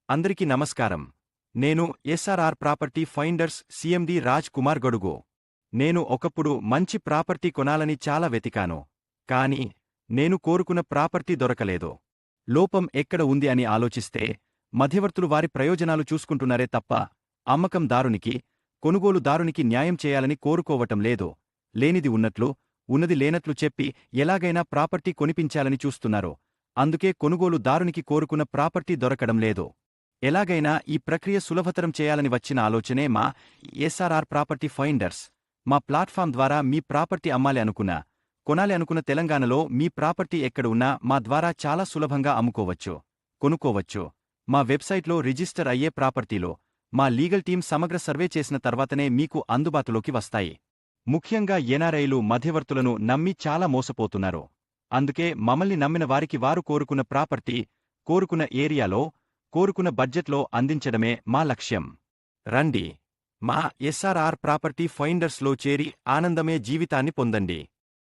అందరికీ నమస్కారం. నేను SRR property finders CMD Raj Kumar Gadugu. నేను ఒకప్పుడు మంచి ప్రాపర్టీ కొనాలని చాలా వెతికాను. కానీ నేను కోరుకున్న ప్రాపర్టీ దొరకలేదు. లోపం ఎక్కడ ఉంది అని ఆలోచిస్తే మధ్యవర్తులు వారి ప్రయోజనాలు చూసుకుంటున్నారే తప్ప అమ్మకందారునికి, కొనుగోలుదారునికి న్యాయం చేయాలని కోరుకోవటం లేదు. లేనిది ఉన్నట్లు, ఉన్నది లేనట్లు చెప్పి ఎలాగైనా ప్రాపర్టీ కొనిపించాలని చూస్తున్నారు. అందుకే కొనుగోలుదారునికి కోరుకున్న ప్రాపర్టీ దొరకడం లేదు. ఎలాగైనా ఈ ప్రక్రియ సులభతరం చేయాలని వచ్చిన ఆలోచనే మా ఎస్ఆర్ఆర్ ప్రాపర్టీ ఫైండర్స్. మా ప్లాట్ఫామ్ ద్వారా మీ ప్రాపర్టీ అమ్మాలి అనుకున్నా, కొనాలి అనుకున్న తెలంగాణలో మీ ప్రాపర్టీ ఎక్కడ ఉన్నా మా ద్వారా చాలా సులభంగా అమ్ముకోవచ్చు, కొనుక్కోవచ్చు. మా వెబ్సైట్లో రిజిస్టర్ అయ్యే ప్రాపర్టీలో మా లీగల్ టీం సమగ్ర సర్వే చేసిన తర్వాతనే మీకు అందుబాటులోకి వస్తాయి. ముఖ్యంగా ఎన్ఆర్ఐలు మధ్యవర్తులను నమ్మి చాలా మోసపోతున్నారు. అందుకే మమ్మల్ని నమ్మిన వారికి వారు కోరుకున్న ప్రాపర్టీ, కోరుకున్న ఏరియాలో, కోరుకున్న బడ్జెట్లో అందించడమే మా లక్ష్యం. రండి, మా ఎస్ఆర్ఆర్ ప్రాపర్టీ ఫైండర్స్లో చేరి ఆనందమే జీవితాన్ని పొందండి.